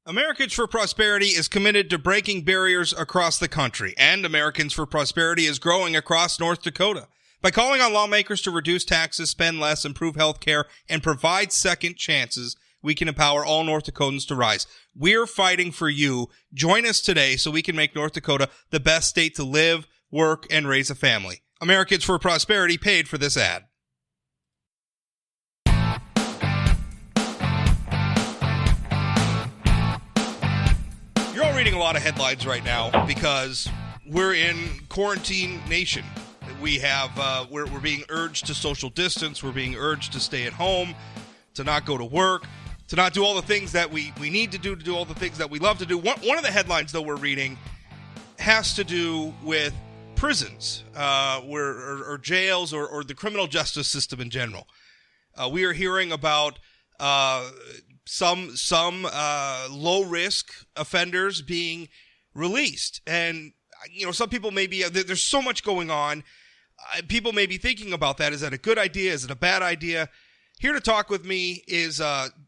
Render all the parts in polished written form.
Americans for Prosperity is committed to breaking barriers across the country, and Americans for Prosperity is growing across North Dakota. By calling on lawmakers to reduce taxes, spend less, improve health care, and provide second chances, we can empower all North Dakotans to rise. We're fighting for you. Join us today so we can make North Dakota the best state to live, work, and raise a family. Americans for Prosperity paid for this ad. You're all reading a lot of headlines right now because we're in quarantine nation. We have we're being urged to social distance. We're being urged to stay at home, to not go to work, to not do all the things that we need to do all the things that we love to do. One of the headlines, though, we're reading has to do with prisons, or jails, or the criminal justice system in general. We are hearing about some low-risk offenders being released. And, you know, some people may be, there's so much going on. People may be thinking about that. Is that a good idea? Is it a bad idea? Here to talk with me is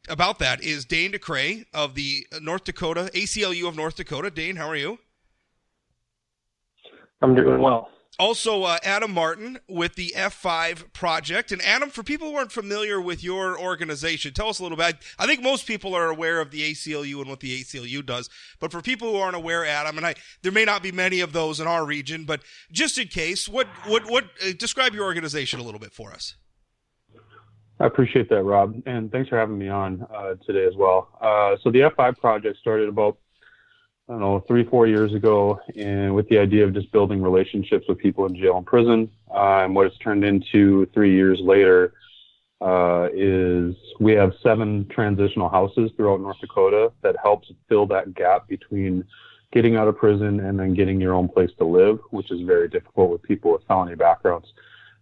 about that is Dane DeKrey of the North Dakota, ACLU of North Dakota. Dane, how are you? I'm doing well. Also, Adam Martin with the F5 Project. And Adam, for people who aren't familiar with your organization, tell us a little bit. I think most people are aware of the ACLU and what the ACLU does. But for people who aren't aware, Adam, and there may not be many of those in our region, but just in case, what describe your organization a little bit for us. I appreciate that, Rob, and thanks for having me on today as well. So the F5 Project started about 3-4 years ago, and with the idea of just building relationships with people in jail and prison. And what it's turned into 3 years later is we have 7 transitional houses throughout North Dakota that helps fill that gap between getting out of prison and then getting your own place to live, which is very difficult with people with felony backgrounds.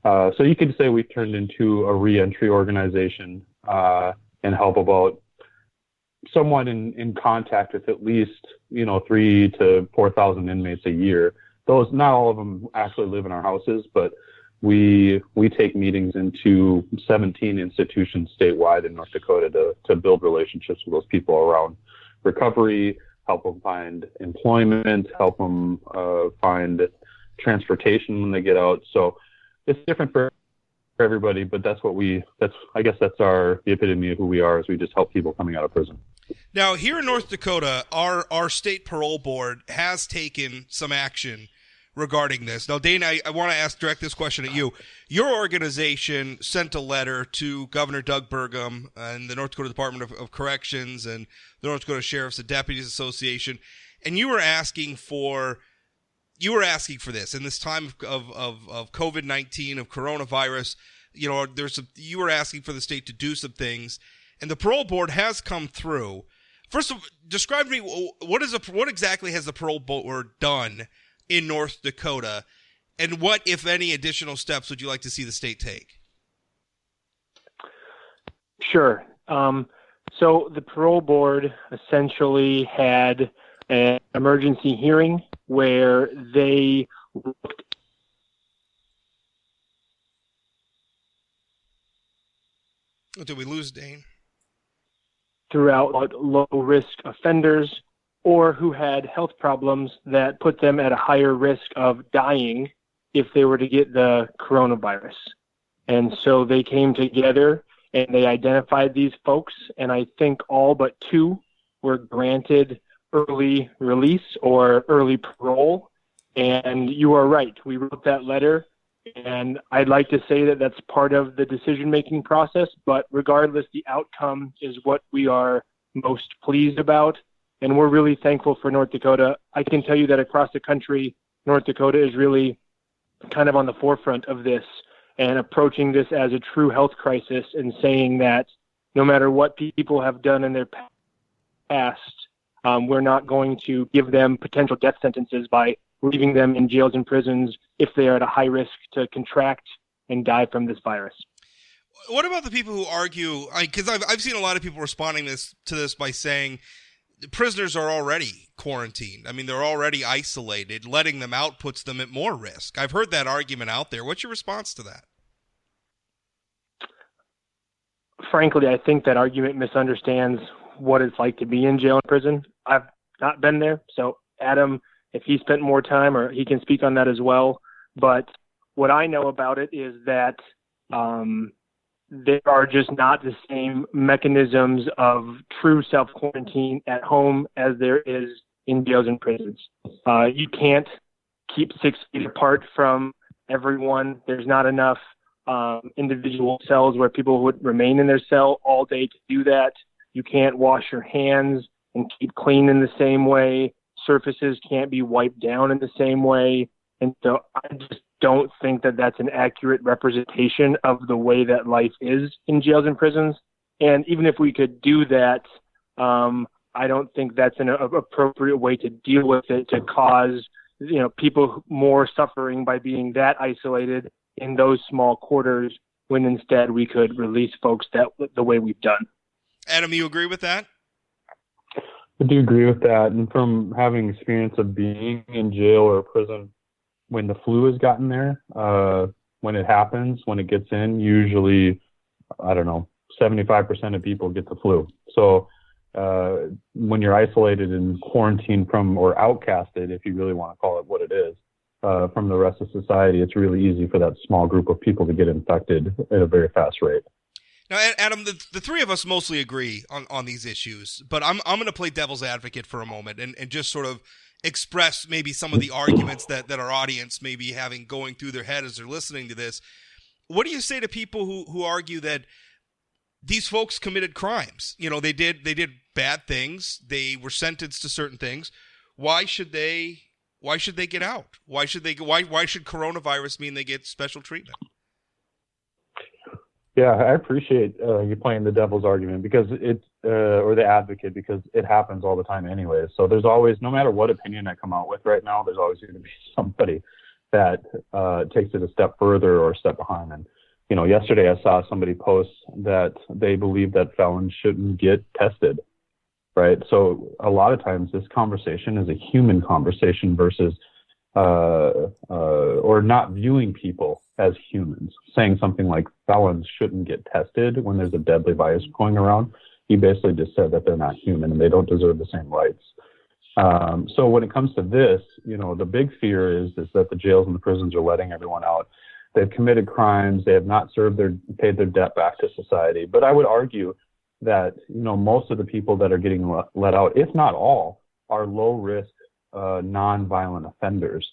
So you could say we've turned into a reentry organization and help about somewhat in contact with at least 3,000 to 4,000 inmates a year. Those, not all of them actually live in our houses, but we take meetings into 17 institutions statewide in North Dakota to build relationships with those people around recovery, help them find employment, help them find transportation when they get out. So it's different for everybody, but that's the epitome of who we are, is we just help people coming out of prison. Now, here in North Dakota, our state parole board has taken some action regarding this. Now, Dane, I want to direct this question at you. Your organization sent a letter to Governor Doug Burgum and the North Dakota Department of Corrections and the North Dakota Sheriffs and Deputies Association, and you were asking for this in this time of COVID-19, of coronavirus. You were asking for the state to do some things, and the parole board has come through. First of all, describe to me what exactly has the parole board done in North Dakota, and what, if any, additional steps would you like to see the state take? Sure. So the parole board essentially had an emergency hearing where they looked. Did we lose Dane? Throughout low-risk offenders or who had health problems that put them at a higher risk of dying if they were to get the coronavirus. And so they came together and they identified these folks, and I think all but 2 were granted early release or early parole. And you are right. We wrote that letter, and I'd like to say that that's part of the decision-making process, but regardless, the outcome is what we are most pleased about, and we're really thankful for North Dakota. I can tell you that across the country, North Dakota is really kind of on the forefront of this and approaching this as a true health crisis and saying that no matter what people have done in their past, we're not going to give them potential death sentences by leaving them in jails and prisons if they are at a high risk to contract and die from this virus. What about the people who argue, because I've seen a lot of people responding to this by saying prisoners are already quarantined. I mean, they're already isolated. Letting them out puts them at more risk. I've heard that argument out there. What's your response to that? Frankly, I think that argument misunderstands what it's like to be in jail and prison. I've not been there, so Adam, if he spent more time, or he can speak on that as well. But what I know about it is that there are just not the same mechanisms of true self-quarantine at home as there is in jails and prisons. You can't keep 6 feet apart from everyone. There's not enough individual cells where people would remain in their cell all day to do that. You can't wash your hands and keep clean in the same way. Surfaces can't be wiped down in the same way. And so I just don't think that that's an accurate representation of the way that life is in jails and prisons. And even if we could do that, I don't think that's an appropriate way to deal with it, to cause, people more suffering by being that isolated in those small quarters, when instead we could release folks the way we've done. Adam, you agree with that? I do agree with that. And from having experience of being in jail or prison, when the flu has gotten there, when it happens, when it gets in, usually, 75% of people get the flu. So when you're isolated and quarantined from, or outcasted, if you really want to call it what it is, from the rest of society, it's really easy for that small group of people to get infected at a very fast rate. Now, Adam, the three of us mostly agree on these issues, but I'm going to play devil's advocate for a moment and just sort of express maybe some of the arguments that our audience may be having going through their head as they're listening to this. What do you say to people who argue that these folks committed crimes? They did bad things. They were sentenced to certain things. Why should they get out? Why should coronavirus mean they get special treatment? Yeah, I appreciate you playing the devil's argument because or the advocate, because it happens all the time anyway. So there's always, no matter what opinion I come out with right now, there's always going to be somebody that takes it a step further or a step behind. And, yesterday I saw somebody post that they believe that felons shouldn't get tested, right? So a lot of times this conversation is a human conversation versus or not viewing people as humans. Saying something like felons shouldn't get tested when there's a deadly virus going around, he basically just said that they're not human and they don't deserve the same rights. So when it comes to this, the big fear is that the jails and the prisons are letting everyone out. They've committed crimes. They have not paid their debt back to society. But I would argue that, most of the people that are getting let out, if not all, are low-risk, non-violent offenders.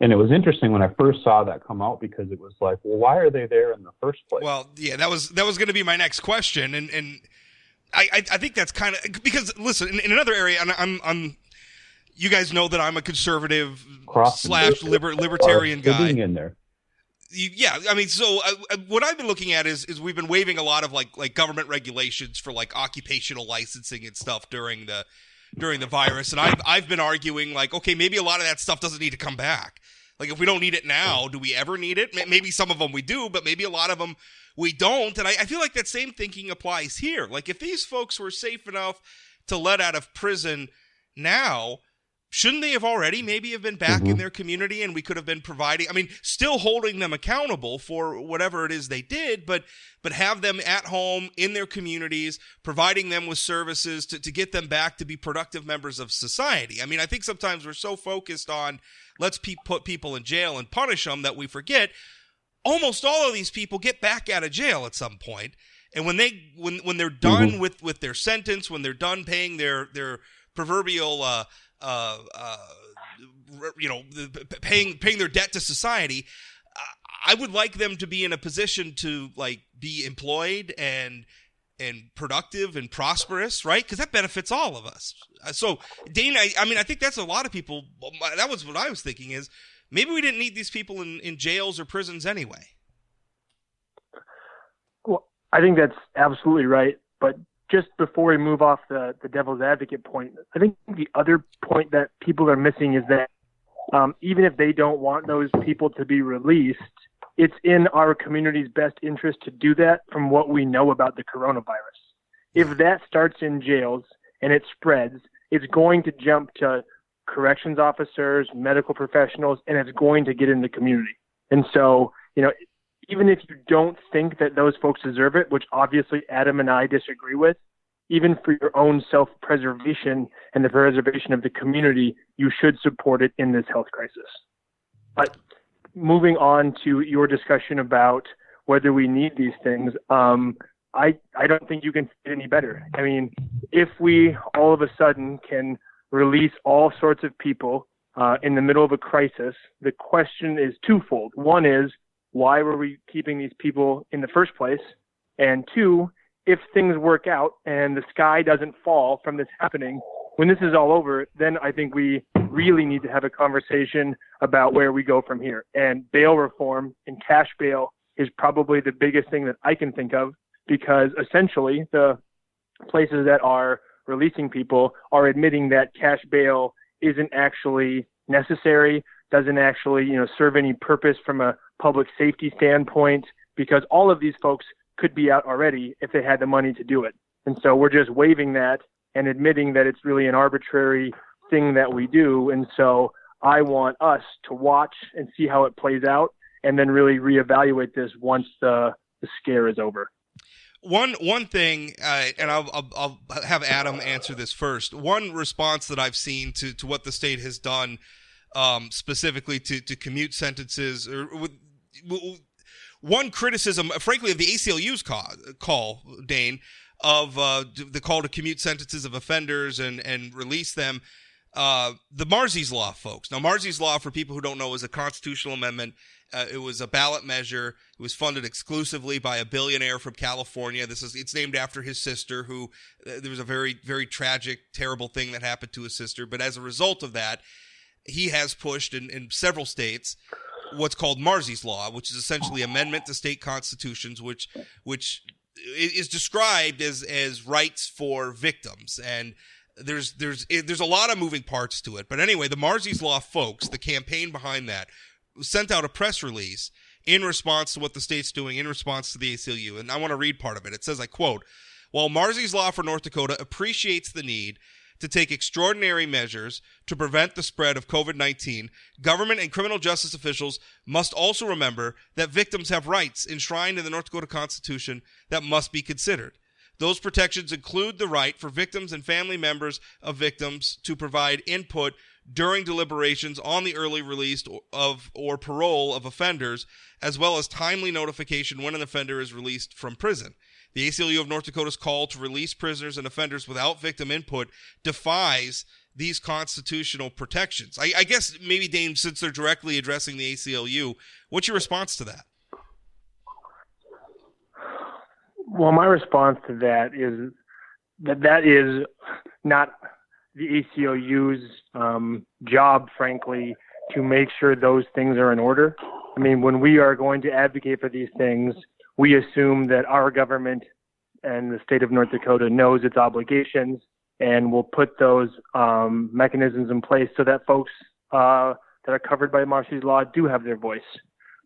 And it was interesting when I first saw that come out, because it was like, well, why are they there in the first place? Well, yeah, that was going to be my next question, and I think that's kind of because, listen, in another area, and I'm you guys know that I'm a conservative / libertarian guy. In there. Yeah, I mean, so what I've been looking at is we've been waiving a lot of like government regulations for like occupational licensing and stuff during the virus, and I've been arguing like, okay, maybe a lot of that stuff doesn't need to come back. Like, if we don't need it now, do we ever need it? Maybe some of them we do, but maybe a lot of them we don't. And I feel like that same thinking applies here. Like, if these folks were safe enough to let out of prison now, shouldn't they have already maybe have been back in their community, and we could have been providing, still holding them accountable for whatever it is they did, but have them at home in their communities, providing them with services to get them back to be productive members of society. I think sometimes we're so focused on let's put people in jail and punish them that we forget almost all of these people get back out of jail at some point. And when they're done with their sentence, when they're done paying their proverbial paying their debt to society, I would like them to be in a position to like be employed and productive and prosperous, right? Because that benefits all of us. So, Dane, I think that's a lot of people. That was what I was thinking, is maybe we didn't need these people in jails or prisons anyway. Well, I think that's absolutely right. But just before we move off the devil's advocate point, I think the other point that people are missing is that even if they don't want those people to be released, it's in our community's best interest to do that from what we know about the coronavirus. If that starts in jails and it spreads, it's going to jump to corrections officers, medical professionals, and it's going to get in the community. And so, even if you don't think that those folks deserve it, which obviously Adam and I disagree with, even for your own self-preservation and the preservation of the community, you should support it in this health crisis. But moving on to your discussion about whether we need these things, I don't think you can say it any better. I mean, if we all of a sudden can release all sorts of people in the middle of a crisis, the question is twofold. One is, why were we keeping these people in the first place? And two, if things work out and the sky doesn't fall from this happening, when this is all over, then I think we really need to have a conversation about where we go from here. And bail reform and cash bail is probably the biggest thing that I can think of, because essentially the places that are releasing people are admitting that cash bail isn't actually necessary, doesn't actually, serve any purpose from a public safety standpoint, because all of these folks could be out already if they had the money to do it. And so we're just waiving that and admitting that it's really an arbitrary thing that we do. And so I want us to watch and see how it plays out, and then really reevaluate this once the scare is over. One thing, and I'll have Adam answer this first. One response that I've seen to what the state has done, specifically to commute sentences, or one criticism, frankly, of the ACLU's call, Dane, of the call to commute sentences of offenders and release them. The Marsy's Law, folks. Now, Marsy's Law, for people who don't know, is a constitutional amendment. It was a ballot measure. It was funded exclusively by a billionaire from California. It's named after his sister, who there was a very, very tragic, terrible thing that happened to his sister. But as a result of that, he has pushed in several states what's called Marsy's Law, which is essentially amendment to state constitutions, which is described as rights for victims. And there's a lot of moving parts to it. But anyway, the Marsy's Law folks, the campaign behind that, sent out a press release in response to what the state's doing, in response to the ACLU. And I want to read part of it. It says, I quote, "While Marsy's Law for North Dakota appreciates the need to take extraordinary measures to prevent the spread of COVID-19, government and criminal justice officials must also remember that victims have rights enshrined in the North Dakota Constitution that must be considered. Those protections include the right for victims and family members of victims to provide input during deliberations on the early release or parole of offenders, as well as timely notification when an offender is released from prison. The ACLU of North Dakota's call to release prisoners and offenders without victim input defies these constitutional protections." I guess maybe, Dane, since they're directly addressing the ACLU, what's your response to that? Well, my response to that is that is not the ACLU's job, frankly, to make sure those things are in order. I mean, when we are going to advocate for these things, we assume that our government and the state of North Dakota knows its obligations and will put those mechanisms in place so that folks that are covered by Marsy's Law do have their voice.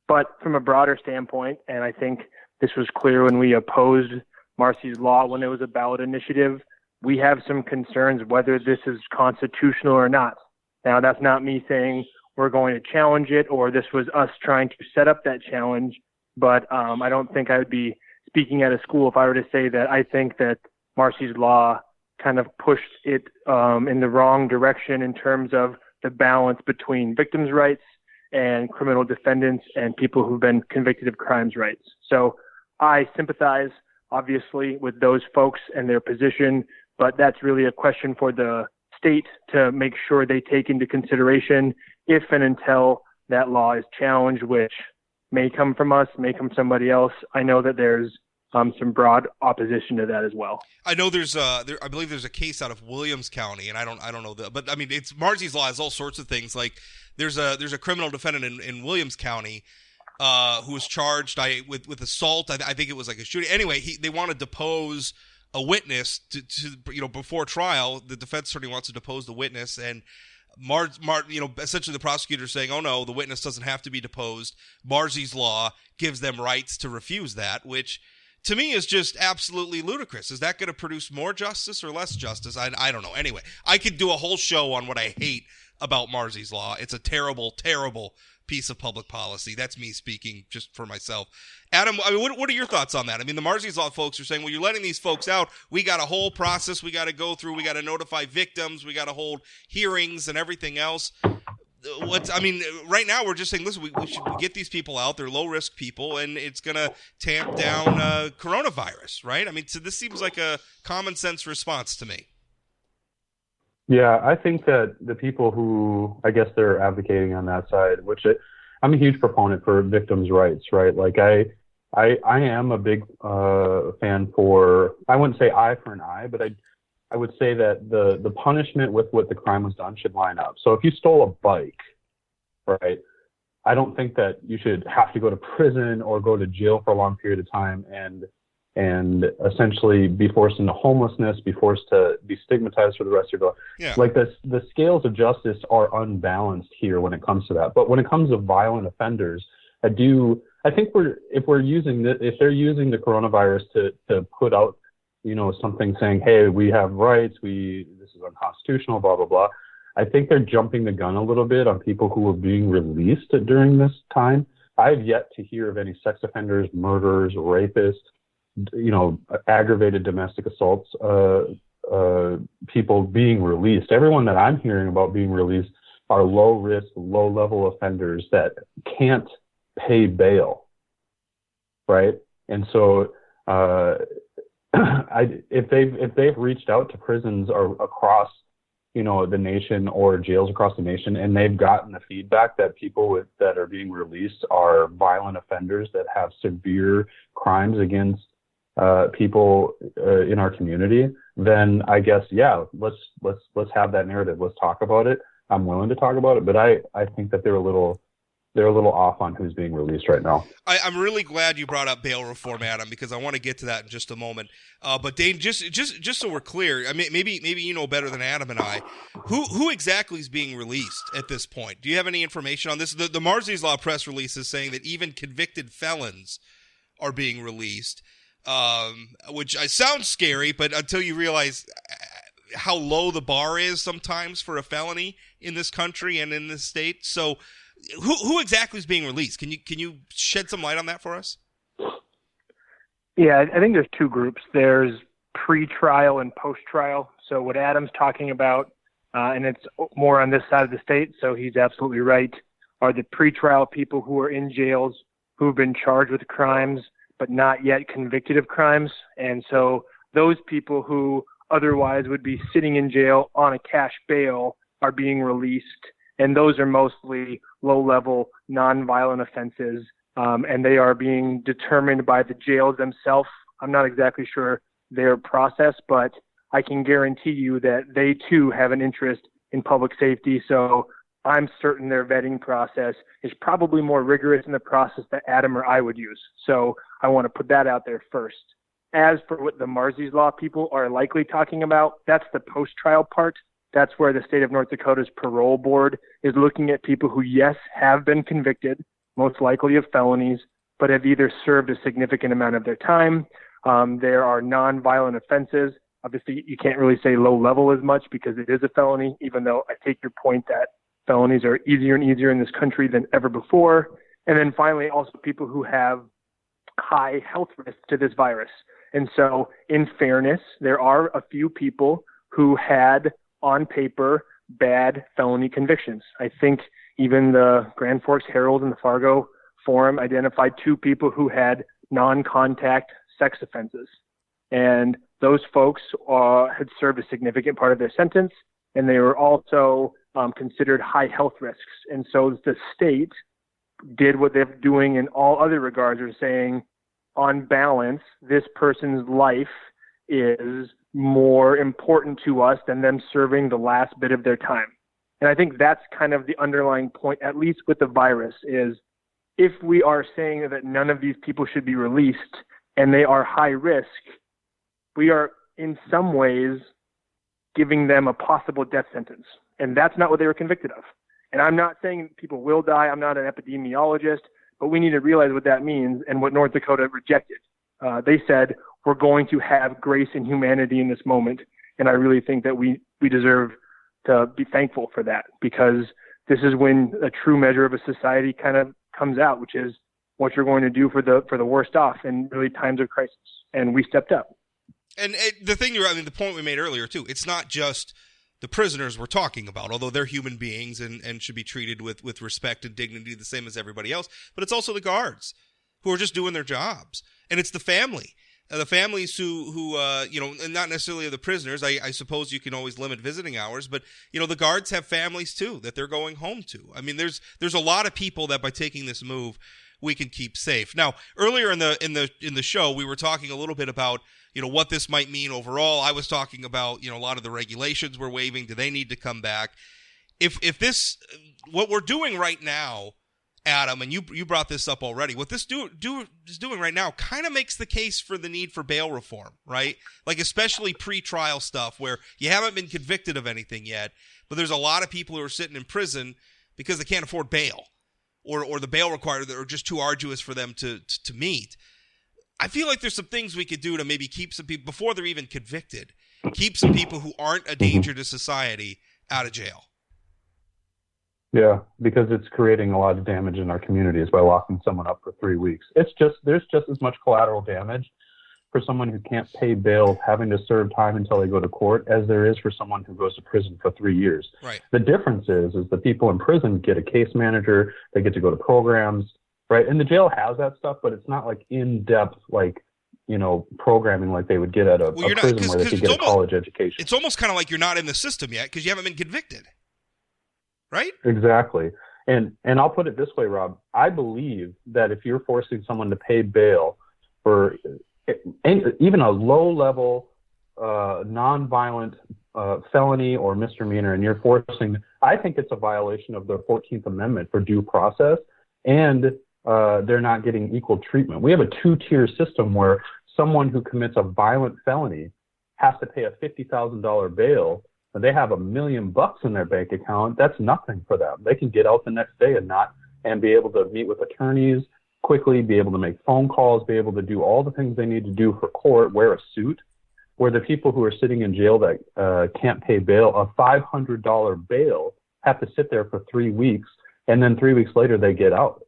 But from a broader standpoint, and I think this was clear when we opposed Marsy's Law when it was a ballot initiative, we have some concerns whether this is constitutional or not. Now, that's not me saying we're going to challenge it or this was us trying to set up that challenge, but I don't think I would be speaking at a school if I were to say that I think that Marsy's Law kind of pushed it in the wrong direction in terms of the balance between victims' rights and criminal defendants and people who've been convicted of crimes rights. So I sympathize, obviously, with those folks and their position, but that's really a question for the state to make sure they take into consideration if and until that law is challenged, which may come from us, may come from somebody else. I know that there's some broad opposition to that as well. I know I believe there's a case out of Williams County, and I don't know but I mean, it's Marsy's Law has all sorts of things. Like there's a criminal defendant in Williams County who was charged with assault. I think it was like a shooting. Anyway, they want to depose a witness to before trial. The defense attorney wants to depose the witness, and essentially the prosecutor saying, "Oh no, the witness doesn't have to be deposed." Marsy's Law gives them rights to refuse that, which to me is just absolutely ludicrous. Is that going to produce more justice or less justice? I don't know. Anyway, I could do a whole show on what I hate about Marsy's Law. It's a terrible, terrible piece of public policy. That's me speaking just for myself. Adam, I mean, what are your thoughts on that? I mean, the Marsy's Law folks are saying, well, you're letting these folks out. We got a whole process we got to go through. We got to notify victims. We got to hold hearings and everything else. Right now we're just saying, listen, we should get these people out. They're low-risk people, and it's going to tamp down coronavirus, right? I mean, so this seems like a common-sense response to me. Yeah, I think that the people who, I guess they're advocating on that side, I'm a huge proponent for victims' rights, right? Like I am a big fan for, I wouldn't say eye for an eye, but I would say that the punishment with what the crime was done should line up. So if you stole a bike, right, I don't think that you should have to go to prison or go to jail for a long period of time and essentially be forced into homelessness, be forced to be stigmatized for the rest of your life. Yeah. Like the scales of justice are unbalanced here when it comes to that. But when it comes to violent offenders, I think if they're using the coronavirus to put out, something saying, hey, we have rights, this is unconstitutional, blah, blah, blah. I think they're jumping the gun a little bit on people who are being released during this time. I've yet to hear of any sex offenders, murderers, rapists, aggravated domestic assaults, people being released. Everyone that I'm hearing about being released are low risk, low level offenders that can't pay bail. Right. And so, if they've reached out to prisons or across, the nation or jails across the nation, and they've gotten the feedback that people that are being released are violent offenders that have severe crimes against people in our community, then I guess, yeah, let's have that narrative. Let's talk about it. I'm willing to talk about it, but I think that they're a little off on who's being released right now. I'm really glad you brought up bail reform, Adam, because I want to get to that in just a moment. But Dane, just so we're clear, I mean, maybe you know better than Adam and I, who exactly is being released at this point? Do you have any information on this? The Marsy's Law press release is saying that even convicted felons are being released, which sounds scary, but until you realize how low the bar is sometimes for a felony in this country and in this state. So who exactly is being released? Can you shed some light on that for us? Yeah, I think there's two groups. There's pre-trial and post-trial. So what Adam's talking about, and it's more on this side of the state, so he's absolutely right, are the pre-trial people who are in jails who've been charged with crimes but not yet convicted of crimes. And so those people who otherwise would be sitting in jail on a cash bail are being released. And those are mostly low-level, non-violent offenses, and they are being determined by the jails themselves. I'm not exactly sure their process, but I can guarantee you that they, too, have an interest in public safety. So I'm certain their vetting process is probably more rigorous than the process that Adam or I would use. So I want to put that out there first. As for what the Marsy's Law people are likely talking about, that's the post-trial part. That's where the state of North Dakota's parole board is looking at people who, yes, have been convicted, most likely of felonies, but have either served a significant amount of their time. There are non-violent offenses. Obviously, you can't really say low level as much because it is a felony, even though I take your point that felonies are easier and easier in this country than ever before. And then finally, also people who have high health risks to this virus. And so in fairness, there are a few people who had on paper bad felony convictions. I think even the Grand Forks Herald and the Fargo Forum identified two people who had non-contact sex offenses. And those folks had served a significant part of their sentence, and they were also considered high health risks. And so the state did what they're doing in all other regards, are saying, on balance, this person's life is more important to us than them serving the last bit of their time. And I think that's kind of the underlying point, at least with the virus, is if we are saying that none of these people should be released and they are high risk, we are in some ways giving them a possible death sentence. And that's not what they were convicted of. And I'm not saying people will die. I'm not an epidemiologist, but we need to realize what that means and what North Dakota rejected. They said, we're going to have grace and humanity in this moment. And I really think that we deserve to be thankful for that, because this is when a true measure of a society kind of comes out, which is what you're going to do for the worst off in really times of crisis. And we stepped up. And the point we made earlier too, it's not just the prisoners we're talking about, although they're human beings and should be treated with respect and dignity the same as everybody else, but it's also the guards who are just doing their jobs. And it's the families who and not necessarily the prisoners. I suppose you can always limit visiting hours, but the guards have families too that they're going home to. I mean, there's a lot of people that by taking this move we can keep safe. Now, earlier in the show, we were talking a little bit about what this might mean overall. I was talking about a lot of the regulations we're waiving. Do they need to come back? If this what we're doing right now, Adam, and you brought this up already, what this is doing right now kind of makes the case for the need for bail reform, right? Like especially pre-trial stuff where you haven't been convicted of anything yet, but there's a lot of people who are sitting in prison because they can't afford bail. Or the bail requirements that are just too arduous for them to meet. I feel like there's some things we could do to maybe keep some people, before they're even convicted, keep some people who aren't a danger to society out of jail. Yeah, because it's creating a lot of damage in our communities by locking someone up for 3 weeks. There's just as much collateral damage for someone who can't pay bail having to serve time until they go to court as there is for someone who goes to prison for 3 years. Right. The difference is the people in prison get a case manager, they get to go to programs, right? And the jail has that stuff, but it's not like in-depth, programming like they would get at a prison where they could get a college education. It's almost kind of like you're not in the system yet because you haven't been convicted, right? Exactly. And I'll put it this way, Rob. I believe that if you're forcing someone to pay bail for even a low-level, non-violent felony or misdemeanor, and you're forcing, I think it's a violation of the 14th Amendment for due process, and they're not getting equal treatment. We have a two-tier system where someone who commits a violent felony has to pay a $50,000 bail, and they have $1 million in their bank account. That's nothing for them. They can get out the next day and be able to meet with attorneys quickly, be able to make phone calls, be able to do all the things they need to do for court, wear a suit, where the people who are sitting in jail that can't pay bail, a $500 bail, have to sit there for 3 weeks, and then 3 weeks later they get out,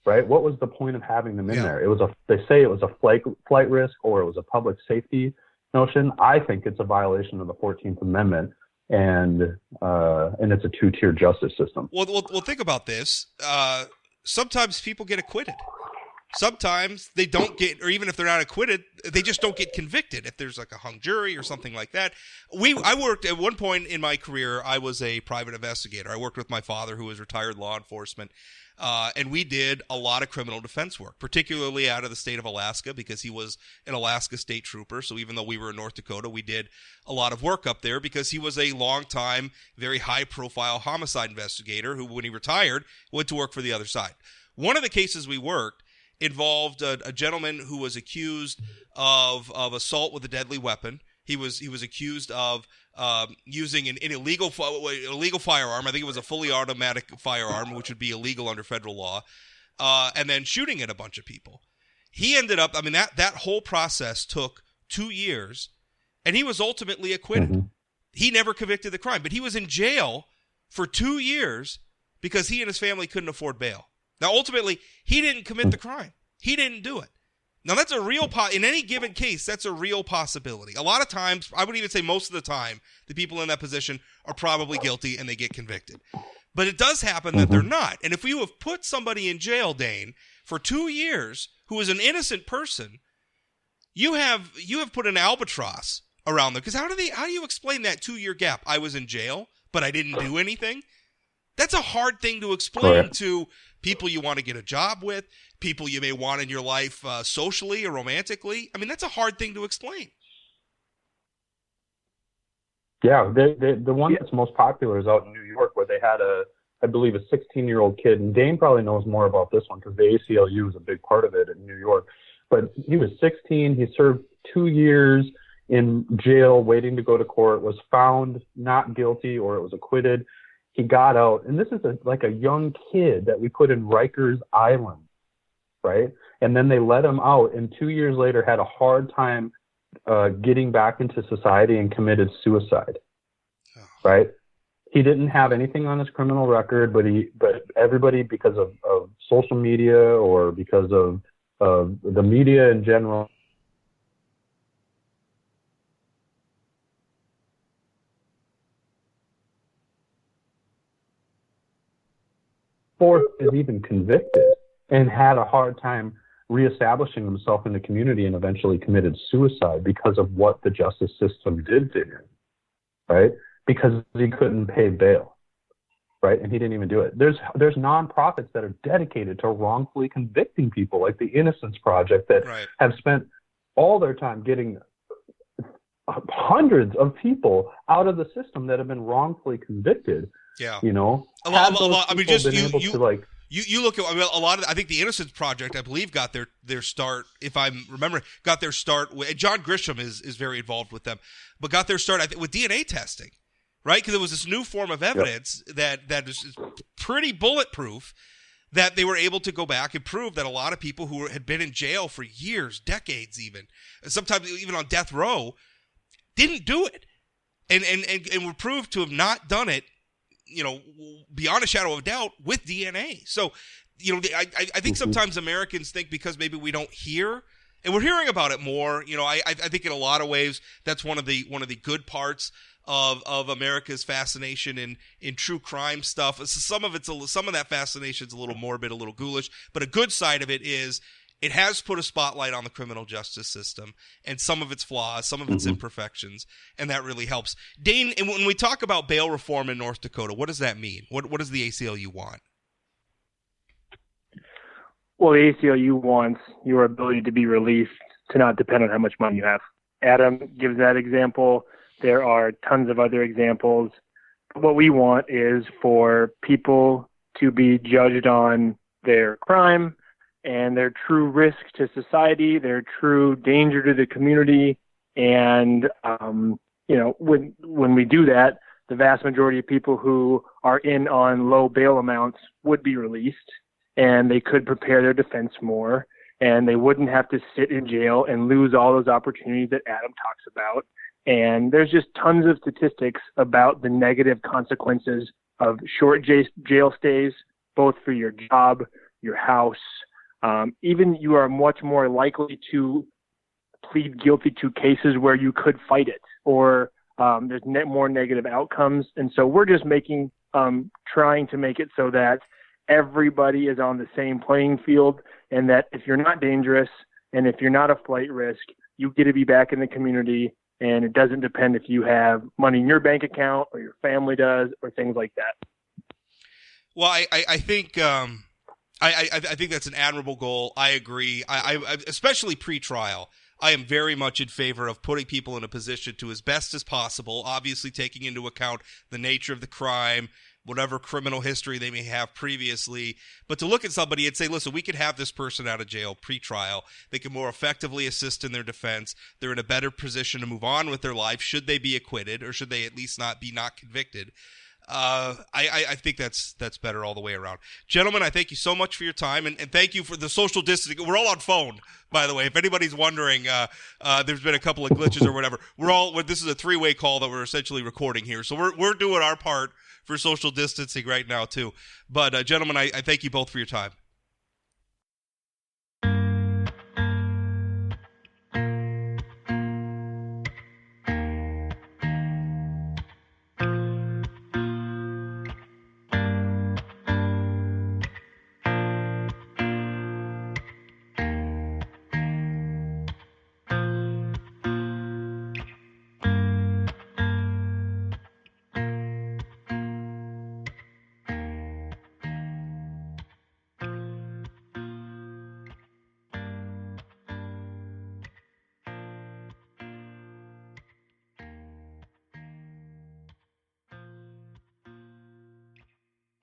right? What was the point of having them in there? They say it was a flight risk or it was a public safety notion. I think it's a violation of the 14th Amendment, and it's a two-tier justice system. Well, think about this. Sometimes people get acquitted. Sometimes they don't get, or even if they're not acquitted, they just don't get convicted. If there's like a hung jury or something like that. I worked at one point in my career. I was a private investigator. I worked with my father, who was retired law enforcement, and we did a lot of criminal defense work, particularly out of the state of Alaska, because he was an Alaska state trooper. So even though we were in North Dakota, we did a lot of work up there because he was a long-time, very high-profile homicide investigator who, when he retired, went to work for the other side. One of the cases we worked involved a gentleman who was accused of assault with a deadly weapon. He was accused of using an illegal firearm. I think it was a fully automatic firearm, which would be illegal under federal law, and then shooting at a bunch of people. He ended up, that whole process took 2 years, and he was ultimately acquitted. Mm-hmm. He never convicted the crime, but he was in jail for 2 years because he and his family couldn't afford bail. Now, ultimately, he didn't commit the crime. He didn't do it. Now, that's a real in any given case, that's a real possibility. A lot of times, I would even say most of the time, the people in that position are probably guilty and they get convicted. But it does happen that they're not. And if you have put somebody in jail, Dane, for 2 years, who is an innocent person, you have put an albatross around them. Because how do you explain that 2-year gap? I was in jail, but I didn't do anything. That's a hard thing to explain to people you want to get a job with, people you may want in your life socially or romantically. That's a hard thing to explain. Yeah, the one that's most popular is out in New York, where they had I believe a 16-year-old kid, and Dane probably knows more about this one because the ACLU is a big part of it in New York. But he was 16. He served 2 years in jail waiting to go to court, was found not guilty or it was acquitted. He got out, and this is like a young kid that we put in Rikers Island, right? And then they let him out, and 2 years later had a hard time getting back into society and committed suicide, right? He didn't have anything on his criminal record, but everybody, because of social media or because of the media in general, is even convicted and had a hard time reestablishing himself in the community and eventually committed suicide because of what the justice system did to him, right? Because he couldn't pay bail, right? And he didn't even do it. There's nonprofits that are dedicated to wrongfully convicting people, like the Innocence Project, that have spent all their time getting hundreds of people out of the system that have been wrongfully convicted. Yeah, you know, a lot. I mean, just you look at. I mean, a lot of. I think the Innocence Project, I believe, got their start. If I'm remembering, got their start. John Grisham is very involved with them, but got their start, I think, with DNA testing, right? Because it was this new form of evidence that is pretty bulletproof. That they were able to go back and prove that a lot of people who had been in jail for years, decades, even sometimes even on death row, didn't do it, and were proved to have not done it. You know, beyond a shadow of a doubt with DNA. So, you know, I think sometimes Americans think because maybe we don't hear, and we're hearing about it more. You know, I think in a lot of ways that's one of the good parts of America's fascination in true crime stuff. Some of that fascination is a little morbid, a little ghoulish, but a good side of it is it has put a spotlight on the criminal justice system and some of its flaws, some of its imperfections, and that really helps. Dane, and when we talk about bail reform in North Dakota, what does that mean? What does the ACLU want? Well, the ACLU wants your ability to be released to not depend on how much money you have. Adam gives that example. There are tons of other examples. What we want is for people to be judged on their crime and their true risk to society, their true danger to the community. And, you know, when we do that, the vast majority of people who are in on low bail amounts would be released, and they could prepare their defense more, and they wouldn't have to sit in jail and lose all those opportunities that Adam talks about. And there's just tons of statistics about the negative consequences of short jail stays, both for your job, your house. Even you are much more likely to plead guilty to cases where you could fight it, or there's more negative outcomes. And so we're just trying to make it so that everybody is on the same playing field, and that if you're not dangerous and if you're not a flight risk, you get to be back in the community. And it doesn't depend if you have money in your bank account or your family does or things like that. Well, I think I think that's an admirable goal. I agree. I especially pre-trial. I am very much in favor of putting people in a position to, as best as possible, obviously taking into account the nature of the crime, whatever criminal history they may have previously, but to look at somebody and say, listen, we could have this person out of jail pre-trial. They can more effectively assist in their defense. They're in a better position to move on with their life should they be acquitted, or should they at least not convicted. I think that's better all the way around. Gentlemen, I thank you so much for your time, and thank you for the social distancing. We're all on phone, by the way. If anybody's wondering, there's been a couple of glitches or whatever. This is a three-way call that we're essentially recording here, so we're doing our part for social distancing right now too. But gentlemen, I thank you both for your time.